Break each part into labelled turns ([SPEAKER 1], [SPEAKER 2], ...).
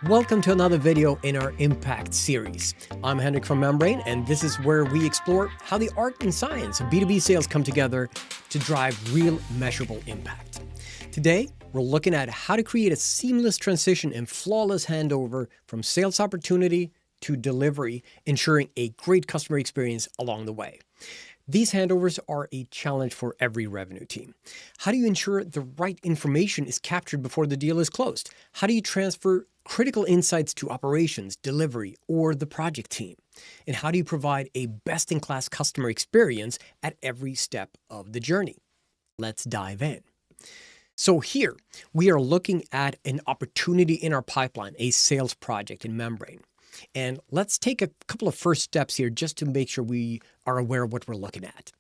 [SPEAKER 1] Welcome to another video in our Impact series. I'm Henrik from Membrane, and this is where we explore how the art and science of B2B sales come together to drive real measurable impact. Today, we're looking at how to create a seamless transition and flawless handover from sales opportunity to delivery, ensuring a great customer experience along the way. These handovers are a challenge for every revenue team. How do you ensure the right information is captured before the deal is closed? How do you transfer critical insights to operations, delivery, or the project team? And how do you provide a best-in-class customer experience at every step of the journey? Let's dive in. So here, we are looking at an opportunity in our pipeline, a sales project in Membrane. And let's take a couple of first steps here just to make sure we are aware of what we're looking at.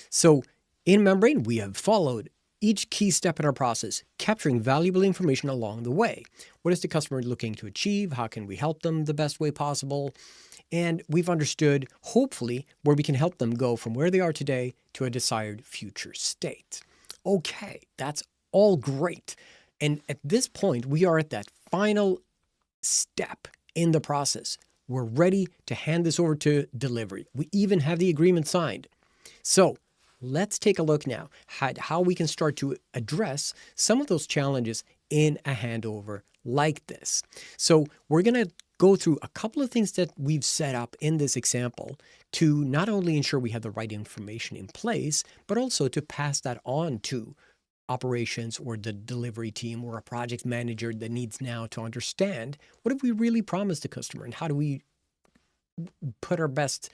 [SPEAKER 1] So in Membrane, we have followed each key step in our process, capturing valuable information along the way. What is the customer looking to achieve? How can we help them the best way possible? And we've understood, hopefully, where we can help them go from where they are today to a desired future state. Okay, that's all great. And at this point, we are at that final step in the process. We're ready to hand this over to delivery. We even have the agreement signed. So let's take a look now at how we can start to address some of those challenges in a handover like this. So we're going to go through a couple of things that we've set up in this example to not only ensure we have the right information in place, but also to pass that on to operations or the delivery team or a project manager that needs now to understand what have we really promised the customer and how do we put our best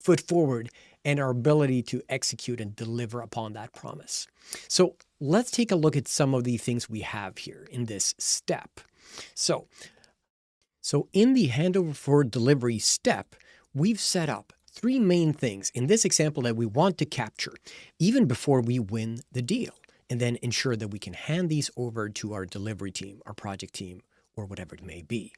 [SPEAKER 1] foot forward and our ability to execute and deliver upon that promise. So let's take a look at some of the things we have here in this step. So in the handover for delivery step, we've set up three main things in this example that we want to capture even before we win the deal, and then ensure that we can hand these over to our delivery team, our project team, or whatever it may be.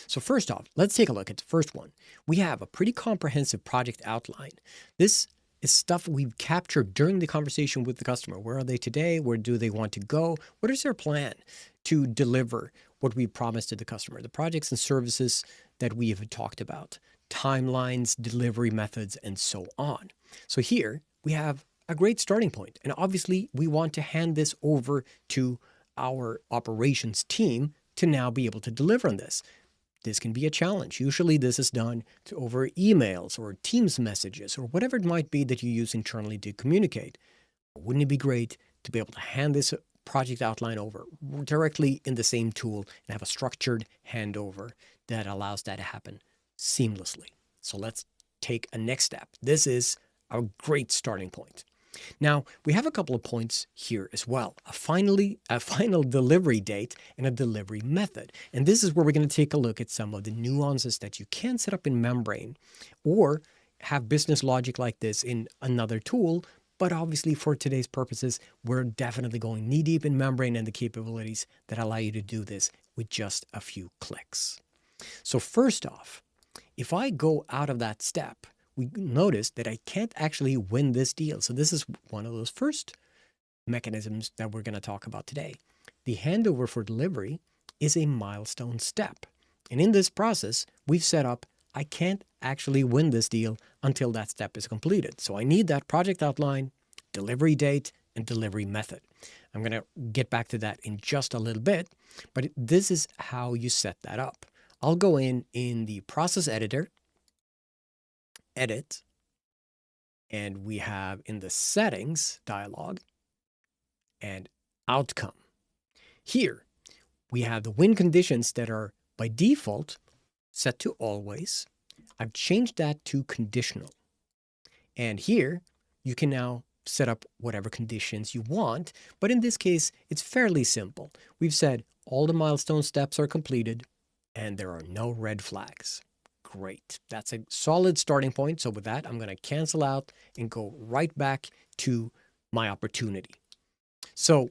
[SPEAKER 1] So first off, let's take a look at the first one. We have a pretty comprehensive project outline. This is stuff we've captured during the conversation with the customer. Where are they today? Where do they want to go? What is their plan to deliver what we promised to the customer? The projects and services that we have talked about, timelines, delivery methods, and so on. So here we have a great starting point. And obviously, we want to hand this over to our operations team to now be able to deliver on this. This can be a challenge. Usually this is done over emails or Teams messages or whatever it might be that you use internally to communicate. Wouldn't it be great to be able to hand this project outline over directly in the same tool and have a structured handover that allows that to happen seamlessly? So let's take a next step. This is a great starting point. Now, we have a couple of points here as well, a final delivery date and a delivery method. And this is where we're going to take a look at some of the nuances that you can set up in Membrane or have business logic like this in another tool. But obviously for today's purposes, we're definitely going knee-deep in Membrane and the capabilities that allow you to do this with just a few clicks. So first off, if I go out of that step, we notice that I can't actually win this deal. So this is one of those first mechanisms that we're going to talk about today. The handover for delivery is a milestone step. And in this process, we've set up, I can't actually win this deal until that step is completed. So I need that project outline, delivery date, and delivery method. I'm going to get back to that in just a little bit, but this is how you set that up. I'll go in the process editor, edit, and we have in the settings dialog and outcome. Here we have the win conditions that are by default set to always. I've changed that to conditional. And here you can now set up whatever conditions you want, but in this case it's fairly simple. We've said all the milestone steps are completed and there are no red flags. Great. That's a solid starting point. So with that, I'm going to cancel out and go right back to my opportunity. So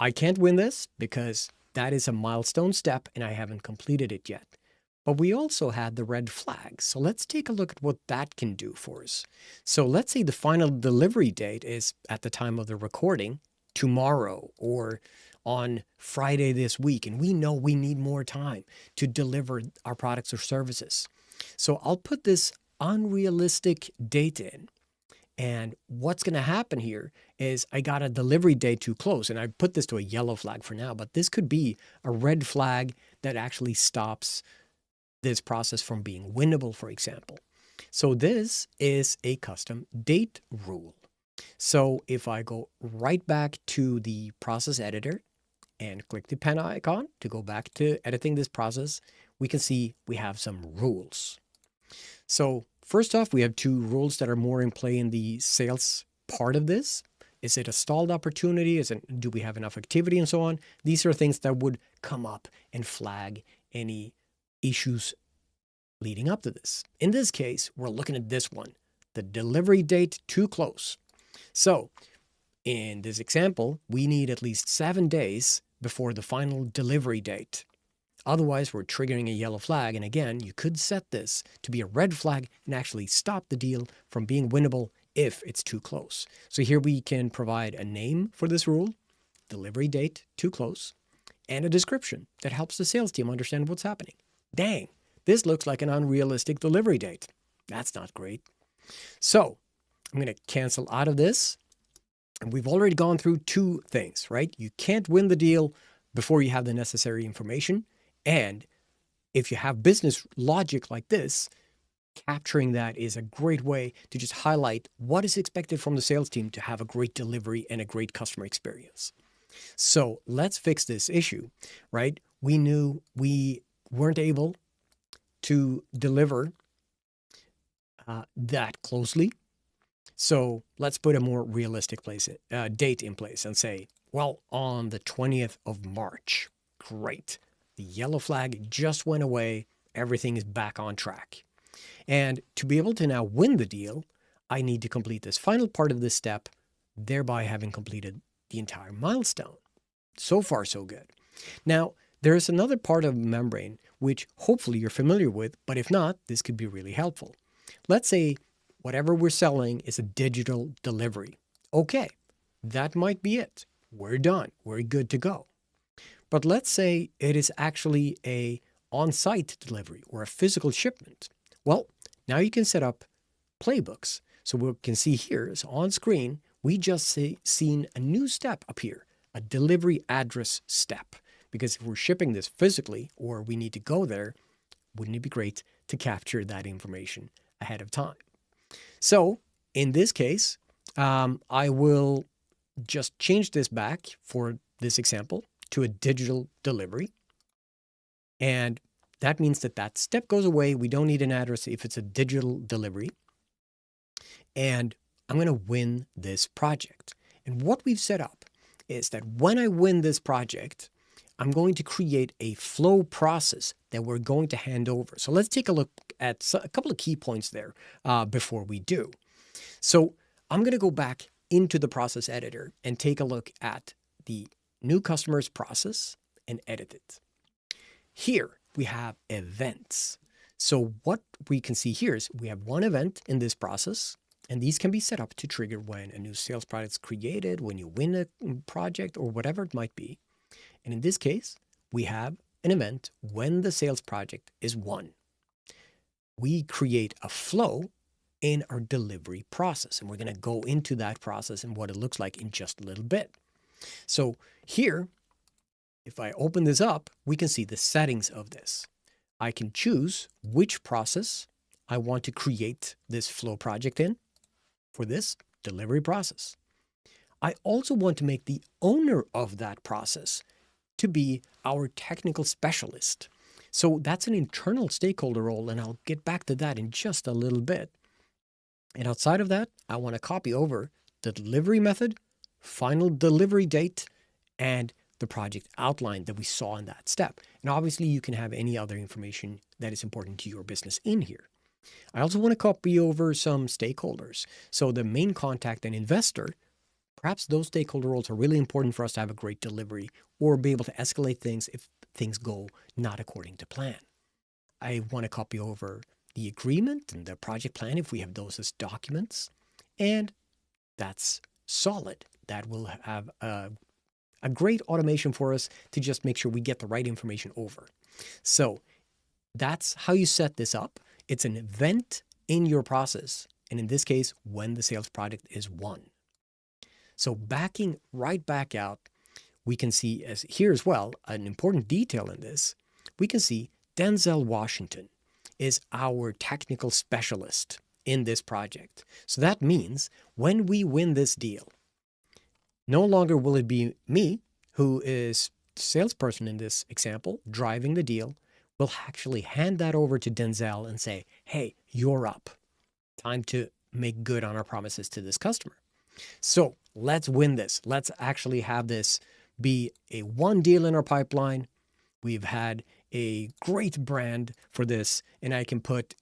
[SPEAKER 1] I can't win this because that is a milestone step and I haven't completed it yet. But we also had the red flags. So let's take a look at what that can do for us. So let's say the final delivery date is at the time of the recording tomorrow or on Friday this week, and we know we need more time to deliver our products or services. So I'll put this unrealistic date in. And what's going to happen here is I got a delivery date too close. And I put this to a yellow flag for now, but this could be a red flag that actually stops this process from being winnable, for example. So this is a custom date rule. So if I go right back to the process editor and click the pen icon to go back to editing this process, we can see we have some rules. So first off, we have two rules that are more in play in the sales part of this. Is it a stalled opportunity? Do we have enough activity and so on? These are things that would come up and flag any issues leading up to this. In this case, we're looking at this one, the delivery date too close. So in this example, we need at least 7 days before the final delivery date. Otherwise, we're triggering a yellow flag. And again, you could set this to be a red flag and actually stop the deal from being winnable if it's too close. So here we can provide a name for this rule, delivery date too close, and a description that helps the sales team understand what's happening. Dang, this looks like an unrealistic delivery date. That's not great. So I'm going to cancel out of this. And we've already gone through two things, right? You can't win the deal before you have the necessary information. And if you have business logic like this, capturing that is a great way to just highlight what is expected from the sales team to have a great delivery and a great customer experience. So let's fix this issue, right? We knew we weren't able to deliver that closely. So let's put a more realistic date in place and say, well, on the 20th of March. Great. The yellow flag just went away. Everything is back on track. And to be able to now win the deal, I need to complete this final part of this step, thereby having completed the entire milestone. So far, so good. Now, there is another part of Membrane which hopefully you're familiar with, but if not, this could be really helpful. Let's say whatever we're selling is a digital delivery. Okay, that might be it. We're done. We're good to go. But let's say it is actually a on-site delivery or a physical shipment. Well, now you can set up playbooks. So we can see here is on screen, we just seen a new step appear, a delivery address step. Because if we're shipping this physically or we need to go there, wouldn't it be great to capture that information ahead of time? So in this case, I will just change this back for this example to a digital delivery. And that means that that step goes away. We don't need an address if it's a digital delivery. And I'm going to win this project. And what we've set up is that when I win this project, I'm going to create a flow process that we're going to hand over. So let's take a look at a couple of key points there before we do. So I'm going to go back into the process editor and take a look at the new customer's process and edit it. Here we have events. So what we can see here is we have one event in this process, and these can be set up to trigger when a new sales product is created, when you win a project, or whatever it might be. And in this case, we have an event when the sales project is won. We create a flow in our delivery process, and we're going to go into that process and what it looks like in just a little bit. So here, if I open this up, we can see the settings of this. I can choose which process I want to create this flow project in for this delivery process. I also want to make the owner of that process to be our technical specialist. So that's an internal stakeholder role, and I'll get back to that in just a little bit. And outside of that, I want to copy over the delivery method, final delivery date, and the project outline that we saw in that step. And obviously, you can have any other information that is important to your business in here. I also want to copy over some stakeholders. So the main contact and investor, perhaps those stakeholder roles are really important for us to have a great delivery or be able to escalate things if things go not according to plan. I want to copy over the agreement and the project plan if we have those as documents. And that's solid. That will have a a great automation for us to just make sure we get the right information over. So that's how you set this up. It's an event in your process. And in this case, when the sales project is won. So backing right back out, we can see as here as well, an important detail in this. We can see Denzel Washington is our technical specialist in this project. So that means when we win this deal, no longer will it be me, who is the salesperson in this example, driving the deal. We'll actually hand that over to Denzel and say, hey, you're up. Time to make good on our promises to this customer. So let's win this. Let's actually have this be a one deal in our pipeline. We've had a great brand for this, and I can put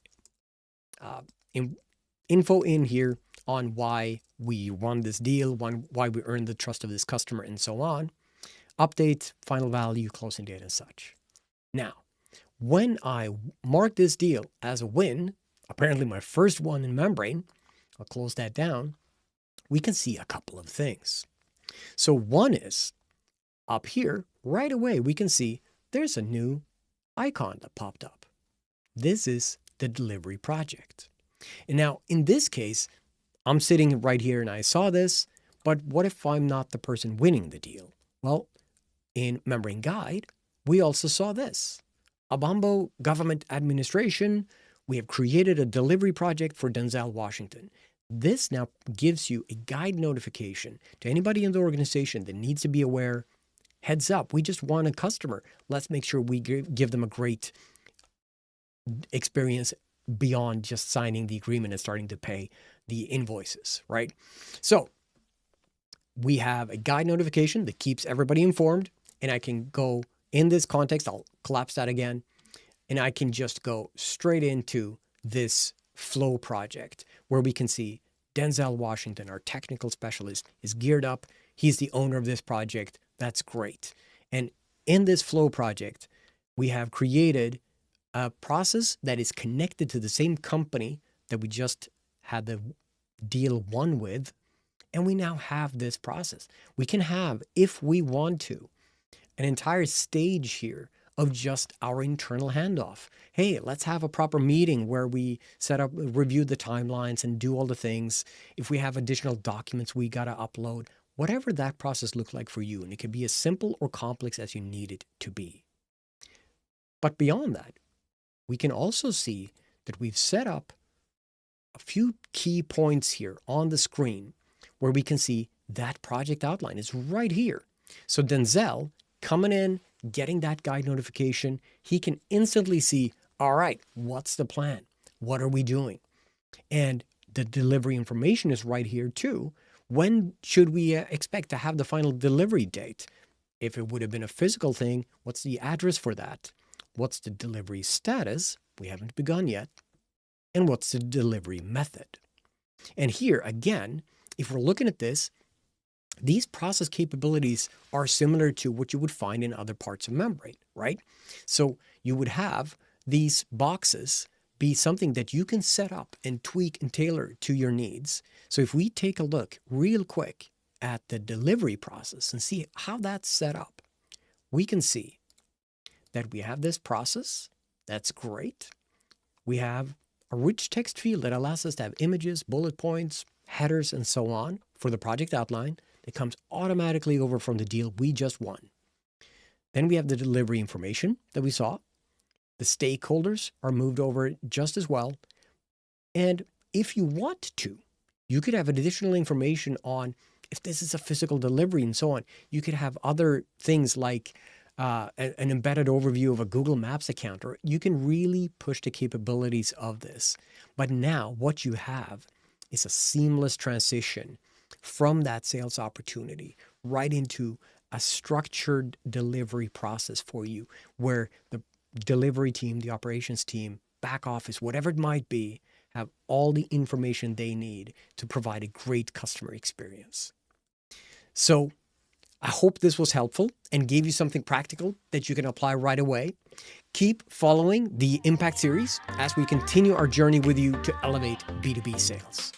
[SPEAKER 1] info in here on why we won this deal, why we earned the trust of this customer, and so on. Update, final value, closing date, and such. Now, when I mark this deal as a win, apparently my first one in Membrane, I'll close that down, we can see a couple of things. So one is up here, right away, we can see there's a new icon that popped up. This is the delivery project. And now in this case, I'm sitting right here and I saw this, but what if I'm not the person winning the deal? Well, in Membrane Guide, we also saw this. Abambo Government Administration, we have created a delivery project for Denzel Washington. This now gives you a guide notification to anybody in the organization that needs to be aware. Heads up, we just won a customer. Let's make sure we give them a great experience beyond just signing the agreement and starting to pay the invoices, right? So we have a guide notification that keeps everybody informed, and I can go in this context, I'll collapse that again, and I can just go straight into this flow project where we can see Denzel Washington, our technical specialist, is geared up. He's the owner of this project. That's great. And in this flow project, we have created a process that is connected to the same company that we just had the deal won with. And we now have this process. We can have, if we want to, an entire stage here of just our internal handoff. Hey, let's have a proper meeting where we set up, review the timelines and do all the things. If we have additional documents we got to upload, whatever that process looks like for you. And it can be as simple or complex as you need it to be. But beyond that, we can also see that we've set up a few key points here on the screen where we can see that project outline is right here. So Denzel coming in, getting that guide notification, he can instantly see, all right, what's the plan? What are we doing? And the delivery information is right here too. When should we expect to have the final delivery date? If it would have been a physical thing, what's the address for that? What's the delivery status? We haven't begun yet. And what's the delivery method? And here, again, if we're looking at this, these process capabilities are similar to what you would find in other parts of Membrane, right? So you would have these boxes be something that you can set up and tweak and tailor to your needs. So if we take a look real quick at the delivery process and see how that's set up, we can see that we have this process. That's great. We have a rich text field that allows us to have images, bullet points, headers, and so on for the project outline that comes automatically over from the deal we just won. Then we have the delivery information that we saw. The stakeholders are moved over just as well. And if you want to, you could have additional information on if this is a physical delivery and so on. You could have other things like an embedded overview of a Google Maps account, or you can really push the capabilities of this. But now what you have is a seamless transition from that sales opportunity right into a structured delivery process for you, where the delivery team, the operations team, back office, whatever it might be, have all the information they need to provide a great customer experience. So I hope this was helpful and gave you something practical that you can apply right away. Keep following the Impact series as we continue our journey with you to elevate B2B sales.